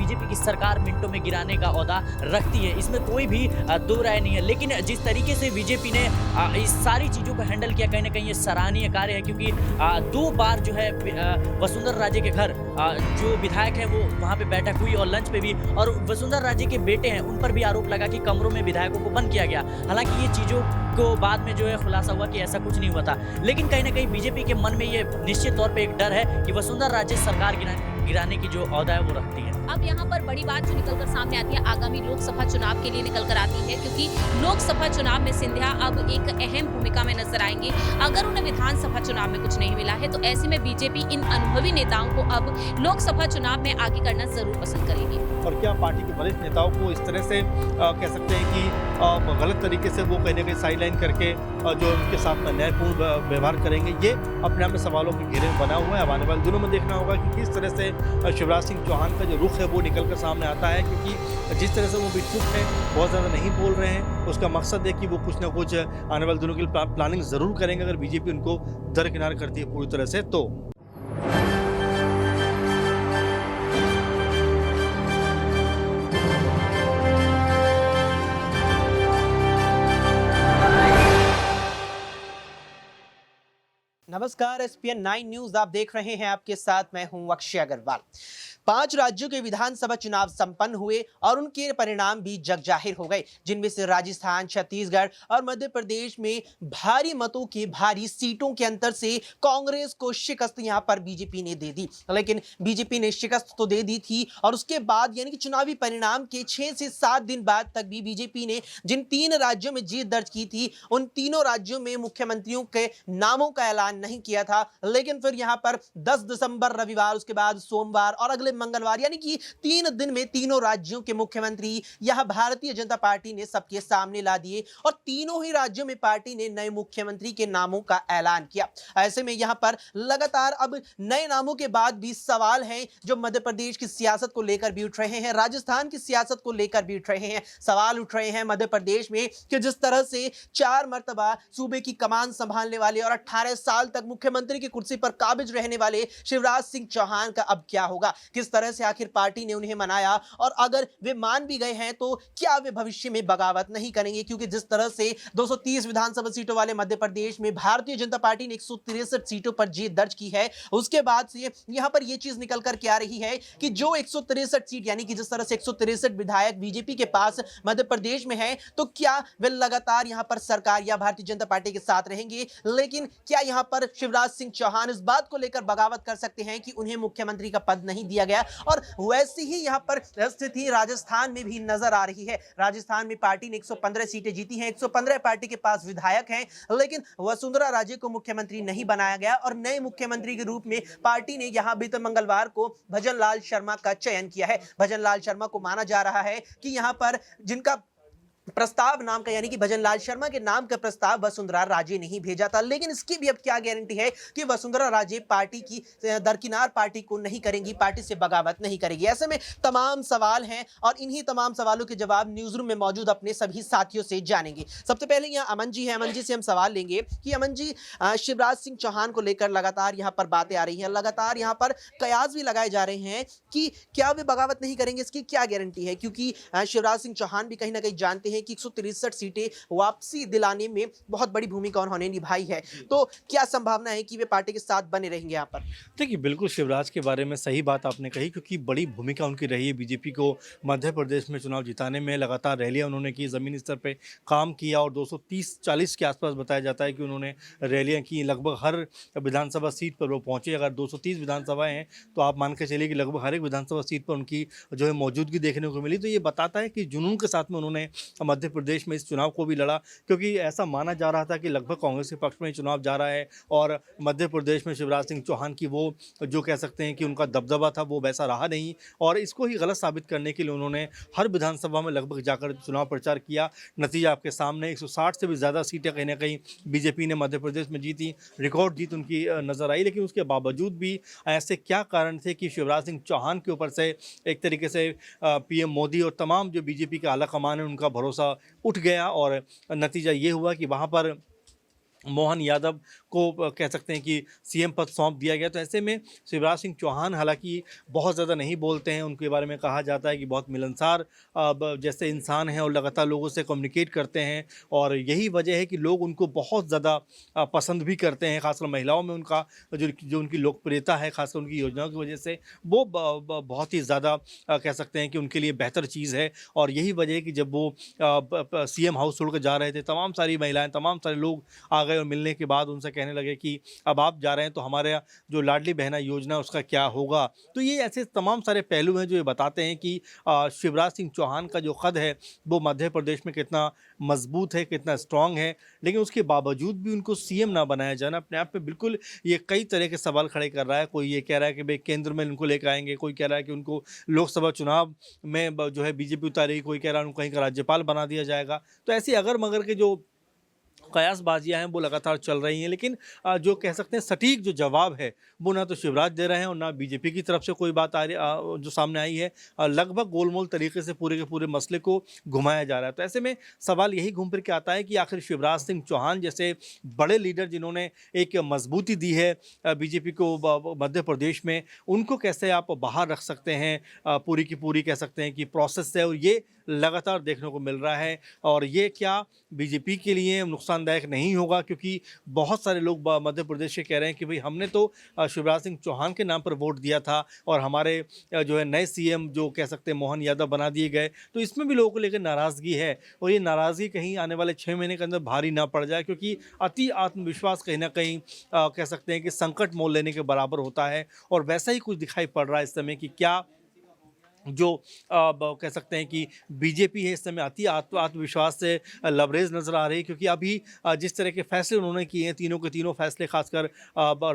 BJP की सरकार मिनटों में गिराने का ओहदा रखती है, इसमें कोई भी दो राय नहीं है। लेकिन जिस तरीके से बीजेपी ने इस सारी चीज़ों को हैंडल किया, कहीं न कहीं ये सराहनीय कार्य है, क्योंकि 2 बार जो है वसुंधरा राजे के घर जो विधायक हैं वो वहाँ पे बैठक हुई और लंच पे भी, और वसुंधरा राजे के बेटे हैं उन पर भी आरोप लगा कि कमरों में विधायकों को बंद किया गया। हालाँकि ये चीज़ों को बाद में जो है खुलासा हुआ कि ऐसा कुछ नहीं हुआ था। लेकिन कहीं न कहीं बीजेपी के मन में ये निश्चित तौर पे एक डर है कि वसुंधरा राजे सरकार गिराने की जो ओहदा है वो रखती है। अब यहाँ पर बड़ी बात जो निकलकर सामने आती है आगामी लोकसभा चुनाव के लिए निकल कर आती है, क्योंकि लोकसभा चुनाव में सिंधिया अब एक अहम भूमिका में नजर आएंगे। अगर उन्हें विधानसभा चुनाव में कुछ नहीं मिला है तो ऐसे में बीजेपी इन अनुभवी नेताओं को अब लोकसभा चुनाव में आगे करना जरूर पसंद करेगी। और क्या पार्टी के वरिष्ठ नेताओं को इस तरह से कह सकते हैं कि गलत तरीके से वो कहीं ना कहीं साइड लाइन करके जो उनके साथ में न्यायपूर्ण व्यवहार करेंगे, ये अपने आप में सवालों के घेरे में बना हुआ है। अब आने वाले दिनों में देखना होगा कि किस तरह से शिवराज सिंह चौहान का जो रुख है वो निकल कर सामने आता है, क्योंकि जिस तरह से वो भी चुप है, बहुत ज़्यादा नहीं बोल रहे हैं, उसका मकसद है कि वो कुछ ना कुछ आने वाले दिनों के लिए प्लानिंग ज़रूर करेंगे अगर बीजेपी उनको दरकिनार करती है पूरी तरह से तो। नमस्कार, एसपीएन 9 न्यूज आप देख रहे हैं। आपके साथ मैं हूं अक्षय अग्रवाल। 5 राज्यों के विधानसभा चुनाव संपन्न हुए और उनके परिणाम भी जग जाहिर हो गए, जिनमें से राजस्थान, छत्तीसगढ़ और मध्य प्रदेश में भारी मतों के भारी सीटों के अंतर से कांग्रेस को शिकस्त यहां पर बीजेपी ने दे दी। लेकिन बीजेपी ने शिकस्त तो दे दी थी और उसके बाद यानी कि चुनावी परिणाम के 6 से 7 दिन बाद तक भी बीजेपी ने जिन 3 राज्यों में जीत दर्ज की थी, उन तीनों राज्यों में मुख्यमंत्रियों के नामों का ऐलान नहीं किया था। लेकिन फिर यहां पर 10 दिसंबर रविवार, उसके बाद सोमवार और अगले मंगलवार, यानी कि 3 दिन में तीनों राज्यों के मुख्यमंत्री यहां भारतीय जनता पार्टी ने सबके सामने ला दिए और तीनों ही राज्यों में पार्टी ने नए मुख्यमंत्री के नामों का ऐलान किया। ऐसे में यहां पर लगातार अब नए नामों के बाद भी सवाल हैं जो मध्य प्रदेश की सियासत को लेकर भी उठ रहे हैं, राजस्थान की सियासत को लेकर भी उठ रहे हैं। सवाल उठ रहे हैं मध्य प्रदेश में कि जिस तरह से 4 मर्तबा सूबे की कमान संभालने वाले और 18 साल तक मुख्यमंत्री की कुर्सी पर काबिज रहने वाले शिवराज सिंह चौहान का अब क्या होगा, किस तरह से आखिर पार्टी ने उन्हें मनाया, और अगर वे मान भी गए हैं तो क्या वे भविष्य में बगावत नहीं करेंगे, क्योंकि जिस तरह से 230 विधानसभा सीटों वाले मध्य प्रदेश में भारतीय जनता पार्टी ने 163 सीटों पर जीत दर्ज की है। उसके बाद से यहां पर यह चीज निकल कर के आ रही है कि जो 163 सीट, यानी कि जिस तरह से 163 विधायक बीजेपी के पास मध्य प्रदेश में है, तो क्या वे लगातार यहां पर सरकार या भारतीय जनता पार्टी के साथ रहेंगे। लेकिन क्या यहां पर शिवराज सिंह चौहान इस बात को लेकर बगावत कर सकते हैं कि उन्हें मुख्यमंत्री का पद नहीं दिया गया। और वैसी ही यहां पर स्थिति राजस्थान में भी नजर आ रही है। राजस्थान में पार्टी ने 115 सीटें जीती हैं, 115 पार्टी के पास विधायक हैं, लेकिन वसुंधरा राजे को मुख्यमंत्री नहीं बनाया गया और नए मुख्यमंत्री के रूप में पार्टी ने यहां बीते मंगलवार को भजन लाल शर्मा का चयन किया है। भजन लाल शर्मा को माना जा रहा है कि यहां पर जिनका प्रस्ताव नाम का, यानी कि भजन लाल शर्मा के नाम का प्रस्ताव वसुंधरा राजे नहीं भेजा था, लेकिन इसकी भी अब क्या गारंटी है कि वसुंधरा राजे पार्टी की दरकिनार पार्टी को नहीं करेंगी, पार्टी से बगावत नहीं करेगी। ऐसे में तमाम सवाल हैं और इन्हीं तमाम सवालों के जवाब न्यूज रूम में मौजूद अपने सभी साथियों से जानेंगे। सबसे पहले यहाँ अमन जी है, अमन जी से हम सवाल लेंगे कि अमन जी, शिवराज सिंह चौहान को लेकर लगातार यहाँ पर बातें आ रही हैं, लगातार यहाँ पर कयास भी लगाए जा रहे हैं कि क्या वे बगावत नहीं करेंगे, इसकी क्या गारंटी है, क्योंकि शिवराज सिंह चौहान भी कहीं ना कहीं जानते हैं कि 163 सीटें वापसी दिलाने में बहुत बड़ी भूमिका उन्होंने निभाई है, तो क्या संभावना है कि वे पार्टी के साथ बने रहेंगे यहाँ पर। देखिए, बिल्कुल शिवराज के बारे में सही बात आपने कही, क्योंकि बड़ी भूमिका उनकी रही है बीजेपी को मध्य प्रदेश में चुनाव जिताने में। लगातार रैलियां उन्होंने की, ज़मीनी स्तर पे काम किया और 230-40 के आसपास बताया जाता है कि उन्होंने रैलियां की। लगभग हर विधानसभा सीट पर वो पहुंचे। अगर 230 विधानसभाएं हैं तो आप मान के चलिए कि लगभग हर एक विधानसभा सीट पर उनकी जो है मौजूदगी देखने को मिली। तो ये बताता है कि जुनून के साथ में उन्होंने मध्य प्रदेश में इस चुनाव को भी लड़ा, क्योंकि ऐसा माना जा रहा था कि लगभग कांग्रेस के पक्ष में चुनाव जा रहा है और मध्य प्रदेश में शिवराज सिंह चौहान की वो जो कह सकते हैं कि उनका दबदबा था वो वैसा रहा नहीं, और इसको ही गलत साबित करने के लिए उन्होंने हर विधानसभा में लगभग जाकर चुनाव प्रचार किया। नतीजा आपके सामने, 160 से भी ज़्यादा सीटें कहीं ना कहीं बीजेपी ने मध्य प्रदेश में जीती, रिकॉर्ड जीत उनकी नजर आई। लेकिन उसके बावजूद भी ऐसे क्या कारण थे कि शिवराज सिंह चौहान के ऊपर से एक तरीके से पीएम मोदी और तमाम जो बीजेपी का आला कमान है उनका भरोसा उठ गया, और नतीजा ये हुआ कि वहाँ पर मोहन यादव को कह सकते हैं कि सीएम पद सौंप दिया गया। तो ऐसे में शिवराज सिंह चौहान हालांकि बहुत ज़्यादा नहीं बोलते हैं, उनके बारे में कहा जाता है कि बहुत मिलनसार जैसे इंसान हैं और लगातार लोगों से कम्युनिकेट करते हैं, और यही वजह है कि लोग उनको बहुत ज़्यादा पसंद भी करते हैं। खासकर महिलाओं में उनका जो जो उनकी लोकप्रियता है, खासकर उनकी योजनाओं की वजह से, वो बहुत ही ज़्यादा कह सकते हैं कि उनके लिए बेहतर चीज़ है। और यही वजह है कि जब वो सीएम हाउस छोड़ कर जा रहे थे, तमाम सारी महिलाएं, तमाम सारे लोग आ गए और मिलने के बाद उनसे कहने लगे कि अब आप जा रहे हैं तो हमारे यहाँ जो लाडली बहना योजना है उसका क्या होगा। तो ये ऐसे तमाम सारे पहलू हैं जो ये बताते हैं कि शिवराज सिंह चौहान का जो कद है वो मध्य प्रदेश में कितना मजबूत है, कितना स्ट्रांग है। लेकिन उसके बावजूद भी उनको सीएम ना बनाया जाना अपने आप में बिल्कुल ये कई तरह के सवाल खड़े कर रहा है। कोई ये कह रहा है कि भाई केंद्र में उनको लेकर आएंगे, कोई कह रहा है कि उनको लोकसभा चुनाव में जो है बीजेपी उतारेगी, कोई कह रहा है उनको कहीं का राज्यपाल बना दिया जाएगा। तो ऐसी अगर मगर के जो कयासबाजियाँ हैं वो लगातार चल रही हैं। लेकिन जो कह सकते हैं सटीक जो जवाब है वो ना तो शिवराज दे रहे हैं और ना बीजेपी की तरफ से कोई बात आ रही जो सामने आई है। लगभग गोलमोल तरीके से पूरे के पूरे मसले को घुमाया जा रहा है। तो ऐसे में सवाल यही घूम फिर के आता है कि आखिर शिवराज सिंह चौहान जैसे बड़े लीडर जिन्होंने एक मजबूती दी है बीजेपी को मध्य प्रदेश में, उनको कैसे आप बाहर रख सकते हैं पूरी की पूरी कह सकते हैं कि प्रोसेस है। और ये लगातार देखने को मिल रहा है, और ये क्या बीजेपी के लिए नुकसानदायक नहीं होगा, क्योंकि बहुत सारे लोग मध्य प्रदेश के कह रहे हैं कि भाई हमने तो शिवराज सिंह चौहान के नाम पर वोट दिया था और हमारे जो है नए सीएम जो कह सकते हैं मोहन यादव बना दिए गए। तो इसमें भी लोगों को लेकर नाराज़गी है, और ये नाराज़गी कहीं आने वाले 6 महीने के अंदर भारी ना पड़ जाए, क्योंकि अति आत्मविश्वास कहीं ना कहीं कह सकते हैं कि संकट मोल लेने के बराबर होता है। और वैसा ही कुछ दिखाई पड़ रहा है इस समय कि क्या जो कह सकते हैं कि बीजेपी है इस समय अति आत्मविश्वास से लबरेज नज़र आ रही है, क्योंकि अभी जिस तरह के फैसले उन्होंने किए हैं, तीनों के तीनों फैसले, खासकर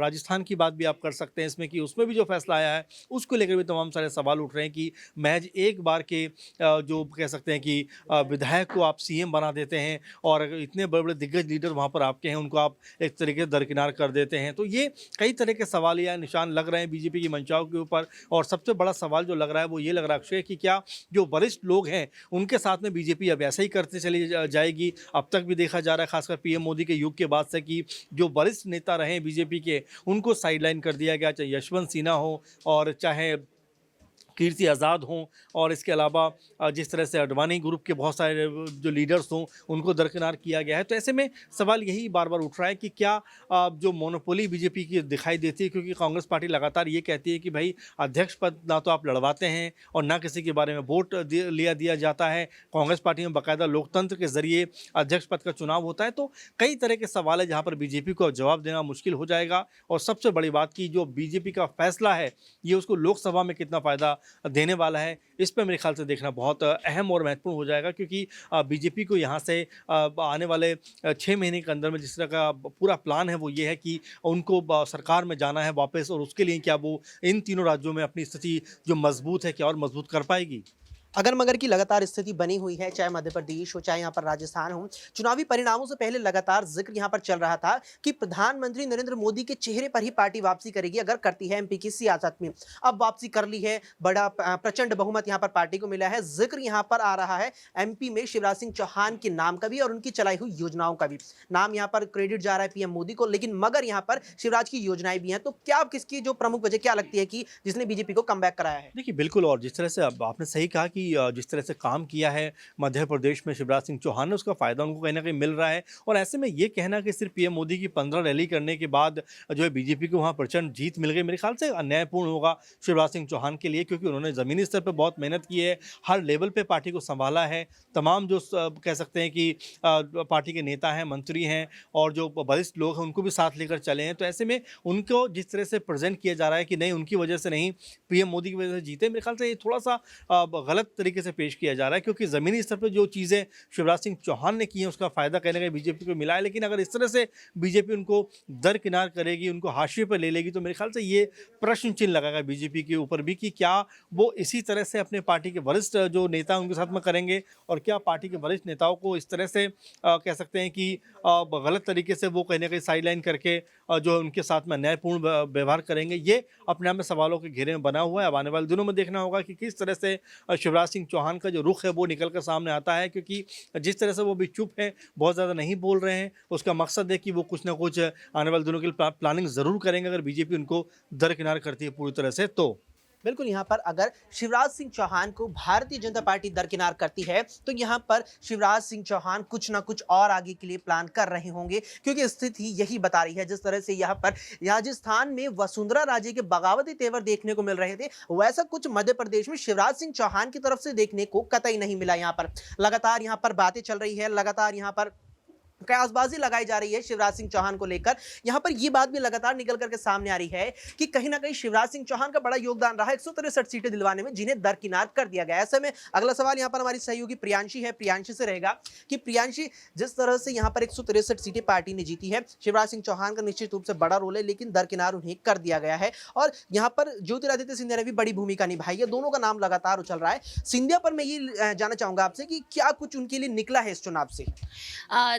राजस्थान की बात भी आप कर सकते हैं इसमें, कि उसमें भी जो फैसला आया है उसको लेकर भी तमाम सारे सवाल उठ रहे हैं कि महज एक बार के जो कह सकते हैं कि विधायक को आप सीएम बना देते हैं और इतने बड़े बड़े दिग्गज लीडर वहाँ पर आपके हैं उनको आप एक तरीके से दरकिनार कर देते हैं। तो ये कई तरह के सवाल या निशान लग रहे हैं बीजेपी की मंशाओं के ऊपर। और सबसे बड़ा सवाल जो लग रहा है वो ये लग रहा है अक्षय कि क्या जो वरिष्ठ लोग हैं उनके साथ में बीजेपी अब ऐसा ही करते चली जाएगी। अब तक भी देखा जा रहा है खासकर पीएम मोदी के युग के बाद से कि जो वरिष्ठ नेता रहे बीजेपी के उनको साइडलाइन कर दिया गया, चाहे यशवंत सिन्हा हो और चाहे कीर्ति आज़ाद हों, और इसके अलावा जिस तरह से अडवाणी ग्रुप के बहुत सारे जो लीडर्स हों उनको दरकिनार किया गया है। तो ऐसे में सवाल यही बार बार उठ रहा है कि क्या जो मोनोपोली बीजेपी की दिखाई देती है, क्योंकि कांग्रेस पार्टी लगातार ये कहती है कि भाई अध्यक्ष पद ना तो आप लड़वाते हैं और ना किसी के बारे में वोट दिया जाता है। कांग्रेस पार्टी में बाकायदा लोकतंत्र के जरिए अध्यक्ष पद का चुनाव होता है। तो कई तरह के सवाल है जहाँ पर बीजेपी को जवाब देना मुश्किल हो जाएगा। और सबसे बड़ी बात की जो बीजेपी का फैसला है ये उसको लोकसभा में कितना फ़ायदा देने वाला है, इस पर मेरे ख्याल से देखना बहुत अहम और महत्वपूर्ण हो जाएगा, क्योंकि बीजेपी को यहाँ से आने वाले 6 महीने के अंदर में जिस तरह का पूरा प्लान है वो ये है कि उनको सरकार में जाना है वापस, और उसके लिए क्या वो इन तीनों राज्यों में अपनी स्थिति जो मजबूत है क्या और मजबूत कर पाएगी। अगर मगर की लगातार स्थिति बनी हुई है, चाहे मध्य प्रदेश हो चाहे यहाँ पर राजस्थान हो। चुनावी परिणामों से पहले लगातार जिक्र यहाँ पर चल रहा था कि प्रधानमंत्री नरेंद्र मोदी के चेहरे पर ही पार्टी वापसी करेगी अगर करती है एमपी की सियासत में। अब वापसी कर ली है, बड़ा प्रचंड बहुमत यहाँ पर पार्टी को मिला है। जिक्र यहाँ पर आ रहा है एमपी में शिवराज सिंह चौहान के नाम का भी और उनकी चलाई हुई योजनाओं का भी। नाम यहाँ पर क्रेडिट जा रहा है पीएम मोदी को, लेकिन मगर यहाँ पर शिवराज की योजनाएं भी हैं। तो क्या अब किसकी जो प्रमुख वजह क्या लगती है कि जिसने बीजेपी को कमबैक कराया है? देखिए बिल्कुल, और जिस तरह से अब आपने सही कहा कि जिस तरह से काम किया है मध्य प्रदेश में शिवराज सिंह चौहान ने, उसका फ़ायदा उनको कहीं ना कहीं मिल रहा है। और ऐसे में ये कहना कि सिर्फ पीएम मोदी की 15 रैली करने के बाद जो है बीजेपी को वहाँ प्रचंड जीत मिल गई, मेरे ख्याल से अन्यायपूर्ण होगा शिवराज सिंह चौहान के लिए, क्योंकि उन्होंने ज़मीनी स्तर पर बहुत मेहनत की है, हर लेवल पर पार्टी को संभाला है। तमाम जो कह सकते हैं कि पार्टी के नेता हैं, मंत्री हैं और जो वरिष्ठ लोग हैं उनको भी साथ लेकर चले हैं। तो ऐसे में उनको जिस तरह से प्रेजेंट किया जा रहा है कि नहीं उनकी वजह से नहीं, पीएम मोदी की वजह से जीते, मेरे ख्याल से ये थोड़ा सा गलत तरीके से पेश किया जा रहा है, क्योंकि ज़मीनी स्तर पर जो चीज़ें शिवराज सिंह चौहान ने की हैं उसका फ़ायदा कहीं ना कहीं बीजेपी को मिला है। लेकिन अगर इस तरह से बीजेपी उनको दरकिनार करेगी, उनको हाशिए पर ले लेगी, तो मेरे ख्याल से ये प्रश्न चिन्ह लगाएगा बीजेपी के ऊपर भी कि क्या वो इसी तरह से अपने पार्टी के वरिष्ठ जो नेता उनके साथ में करेंगे, और क्या पार्टी के वरिष्ठ नेताओं को इस तरह से कह सकते हैं कि गलत तरीके से वो कहीं ना कहीं साइडलाइन करके जो उनके साथ में न्यायपूर्ण व्यवहार करेंगे। ये अपने आप में सवालों के घेरे में बना हुआ है। अब आने वाले दिनों में देखना होगा कि किस तरह से शिवराज शिवराज सिंह चौहान का जो रुख है वो निकल कर सामने आता है, क्योंकि जिस तरह से वो भी चुप है, बहुत ज़्यादा नहीं बोल रहे हैं, उसका मकसद है कि वो कुछ ना कुछ आने वाले दिनों के लिए प्लानिंग ज़रूर करेंगे अगर बीजेपी उनको दरकिनार करती है पूरी तरह से तो। बिल्कुल, यहाँ पर अगर शिवराज सिंह चौहान को भारतीय जनता पार्टी दरकिनार करती है तो यहाँ पर शिवराज सिंह चौहान कुछ ना कुछ और आगे के लिए प्लान कर रहे होंगे, क्योंकि स्थिति यही बता रही है। जिस तरह से यहाँ पर राजस्थान में वसुंधरा राजे के बगावती तेवर देखने को मिल रहे थे, वैसा कुछ मध्य प्रदेश में शिवराज सिंह चौहान की तरफ से देखने को कतई नहीं मिला। यहाँ पर लगातार यहाँ पर बातें चल रही है, लगातार यहाँ पर कयासबाजी लगाई जा रही है शिवराज सिंह चौहान को लेकर। यहां पर यह बात भी लगातार निकल करके सामने आ रही है कि कहीं ना कहीं शिवराज सिंह चौहान का बड़ा योगदान रहा 163 सीटें दिलवाने में, जिन्हें दरकिनार कर दिया गया। ऐसे में अगला सवाल यहां पर हमारी सहयोगी प्रियांशी है, प्रियांशी से रहेगा कि प्रियांशी, जिस तरह से यहां पर 163 सीटें पार्टी ने जीती है, शिवराज सिंह चौहान का निश्चित रूप से बड़ा रोल है, लेकिन दरकिनार उन्हें कर दिया गया है और यहां पर ज्योतिरादित्य सिंधिया ने भी बड़ी भूमिका निभाई है। दोनों का नाम लगातार उछल रहा है। सिंधिया पर मैं ये जानना चाहूंगा आपसे कि क्या कुछ उनके लिए निकला है इस चुनाव से?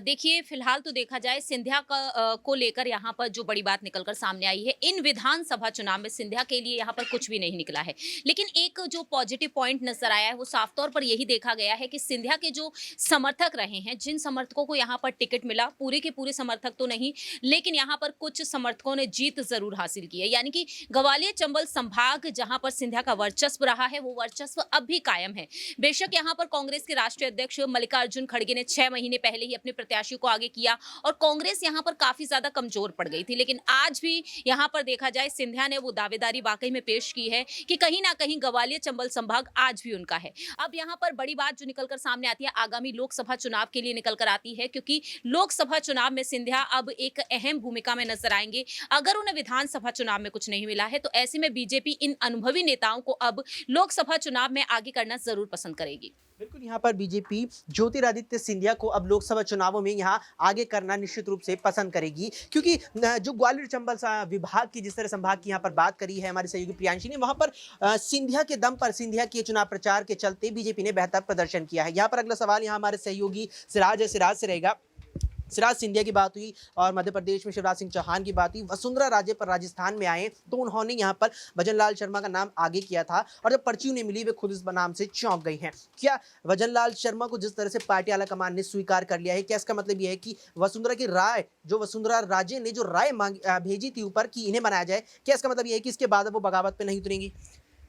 देखिए, फिलहाल तो देखा जाए सिंधिया को लेकर यहाँ पर जो बड़ी बात निकलकर सामने आई है, इन विधानसभा चुनाव में सिंधिया के लिए यहाँ पर कुछ भी नहीं निकला है। लेकिन एक जो पॉजिटिव पॉइंट नजर आया है वो साफ तौर पर यही देखा गया है कि सिंधिया के जो समर्थक रहे हैं, जिन समर्थकों को यहाँ पर टिकट मिला, पूरे के पूरे समर्थक तो नहीं, लेकिन यहाँ पर कुछ समर्थकों ने जीत जरूर हासिल की है। यानी कि ग्वालियर चंबल संभाग जहाँ पर सिंधिया का वर्चस्व रहा है, वो वर्चस्व अब भी कायम है। बेशक यहाँ पर कांग्रेस के राष्ट्रीय अध्यक्ष मल्लिकार्जुन खड़गे ने 6 महीने पहले ही अपने प्रत्याशी को आगे किया और कांग्रेस यहां पर काफी ज्यादा कमजोर पड़ गई थी, लेकिन आज भी यहां पर देखा जाए सिंधिया ने वो दावेदारी वाकई में पेश की है कि कहीं ना कहीं ग्वालियर चंबल संभाग आज भी उनका है। अब यहां पर बड़ी बात जो निकलकर सामने आती है आगामी लोकसभा चुनाव के लिए निकल कर आती है, क्योंकि लोकसभा चुनाव में सिंधिया अब एक अहम भूमिका में नजर आएंगे। अगर उन्हें विधानसभा चुनाव में कुछ नहीं मिला है तो ऐसे में बीजेपी इन अनुभवी नेताओं को अब लोकसभा चुनाव में आगे करना जरूर पसंद करेगी। बिल्कुल, यहाँ पर बीजेपी ज्योतिरादित्य सिंधिया को अब लोकसभा चुनावों में यहाँ आगे करना निश्चित रूप से पसंद करेगी, क्योंकि जो ग्वालियर चंबल विभाग की, जिस तरह संभाग की यहाँ पर बात करी है हमारी सहयोगी प्रियांशी ने, वहां पर सिंधिया के दम पर, सिंधिया के चुनाव प्रचार के चलते बीजेपी ने बेहतर प्रदर्शन किया है। यहाँ पर अगला सवाल यहाँ हमारे सहयोगी सिराज से रहेगा। सिराज, सिंधिया की बात हुई और मध्य प्रदेश में शिवराज सिंह चौहान की बात हुई, वसुंधरा राजे पर राजस्थान में आए तो उन्होंने यहाँ पर भजनलाल शर्मा का नाम आगे किया था और जब पर्ची उन्हें मिली वे खुद इस नाम से चौंक गई हैं। क्या भजनलाल शर्मा को जिस तरह से पार्टी आलाकमान ने स्वीकार कर लिया है, क्या इसका मतलब यह है कि वसुंधरा की राय, जो वसुंधरा राजे ने जो राय भेजी थी ऊपर कि इन्हें बनाया जाए, क्या इसका मतलब यह है कि इसके बाद वो बगावत पे नहीं उतरेंगी?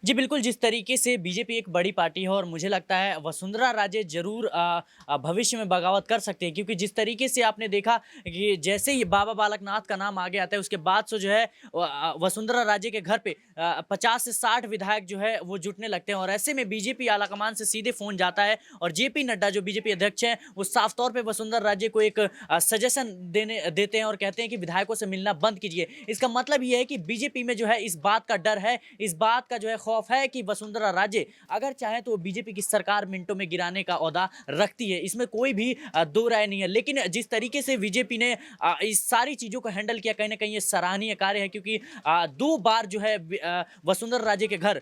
जी बिल्कुल, जिस तरीके से बीजेपी एक बड़ी पार्टी है और मुझे लगता है वसुंधरा राजे जरूर भविष्य में बगावत कर सकते हैं, क्योंकि जिस तरीके से आपने देखा कि जैसे ही बाबा बालकनाथ का नाम आगे आता है उसके बाद से जो है वसुंधरा राजे के घर पे 50 से 60 विधायक जो है वो जुटने लगते हैं और ऐसे में बीजेपी आलाकमान से सीधे फोन जाता है और जेपी नड्डा जो बीजेपी अध्यक्ष हैं वो साफ तौर पर वसुंधरा राजे को एक सजेशन देते हैं और कहते हैं कि विधायकों से मिलना बंद कीजिए। इसका मतलब ये है कि बीजेपी में जो है इस बात का डर है, इस बात का जो है खौफ है कि वसुंधरा राजे अगर चाहे तो बीजेपी की सरकार मिनटों में गिराने का ओहदा रखती है, इसमें कोई भी दो राय नहीं है। लेकिन जिस तरीके से बीजेपी ने इस सारी चीजों को हैंडल किया, कहीं ना कहीं ये सराहनीय कार्य है, क्योंकि 2 बार जो है वसुंधरा राजे के घर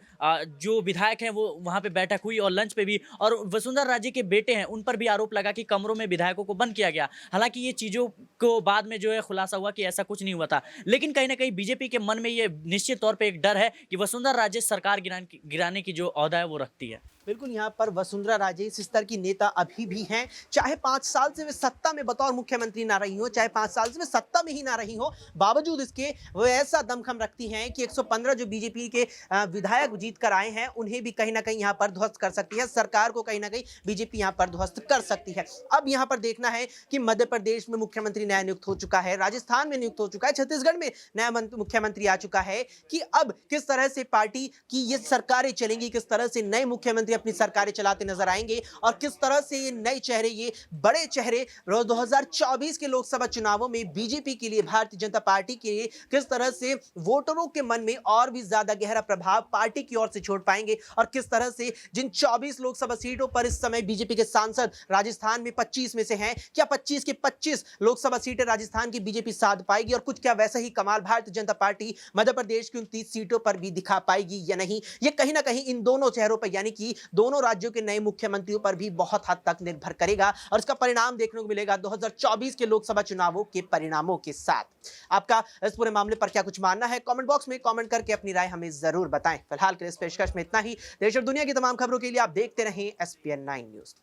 जो विधायक हैं वो वहां पे बैठक हुई और लंच पे भी, और वसुंधरा राजे के बेटे हैं उन पर भी आरोप लगा कि कमरों में विधायकों को बंद किया गया। हालांकि ये चीजों को बाद में जो है खुलासा हुआ कि ऐसा कुछ नहीं हुआ था, लेकिन कहीं ना कहीं बीजेपी के मन में ये निश्चित तौर पर एक डर है कि वसुंधरा राजे सरकार गिराने की जो ओहदा है वो रखती है। बिल्कुल, यहाँ पर वसुंधरा राजे इस स्तर की नेता अभी भी हैं, चाहे 5 साल से वे सत्ता में बतौर मुख्यमंत्री ना रही हो, चाहे 5 साल से वे सत्ता में ही ना रही हो, बावजूद इसके वो ऐसा दमखम रखती हैं कि 115 जो बीजेपी के विधायक जीत कर आए हैं उन्हें भी कहीं ना कहीं यहाँ पर ध्वस्त कर सकती है, सरकार को कहीं ना कहीं बीजेपी यहाँ पर ध्वस्त कर सकती है। अब यहाँ पर देखना है कि मध्य प्रदेश में मुख्यमंत्री नया नियुक्त हो चुका है, राजस्थान में नियुक्त हो चुका है, छत्तीसगढ़ में नया मुख्यमंत्री आ चुका है, कि अब किस तरह से पार्टी की ये सरकारें चलेंगी, किस तरह से नए मुख्यमंत्री अपनी सरकारें चलाते नजर आएंगे और किस तरह से ये नए चेहरे, ये बड़े चेहरे 2024 के लोकसभा चुनावों में बीजेपी के लिए, भारतीय जनता पार्टी के लिए किस तरह से वोटरों के मन में और भी ज्यादा गहरा प्रभाव पार्टी की ओर से छोड़ पाएंगे और किस तरह से जिन 24 लोकसभा सीटों पर इस समय बीजेपी के सांसद राजस्थान में 25 में से हैं, क्या 25 की 25 लोकसभा सीटें राजस्थान की बीजेपी साध पाएगी और कुछ क्या वैसा ही कमाल भारतीय जनता पार्टी मध्य प्रदेश की 29 सीटों पर भी दिखा पाएगी या नहीं? ये कहीं ना कहीं इन दोनों चेहरों पर, यानी कि दोनों राज्यों के नए मुख्यमंत्रियों पर भी बहुत हद तक निर्भर करेगा और इसका परिणाम देखने को मिलेगा 2024 के लोकसभा चुनावों के परिणामों के साथ। आपका इस पूरे मामले पर क्या कुछ मानना है, कमेंट बॉक्स में कमेंट करके अपनी राय हमें जरूर बताएं। फिलहाल के लिए इस पेशकश में इतना ही। देश और दुनिया की तमाम खबरों के लिए आप देखते रहें SPN9 न्यूज।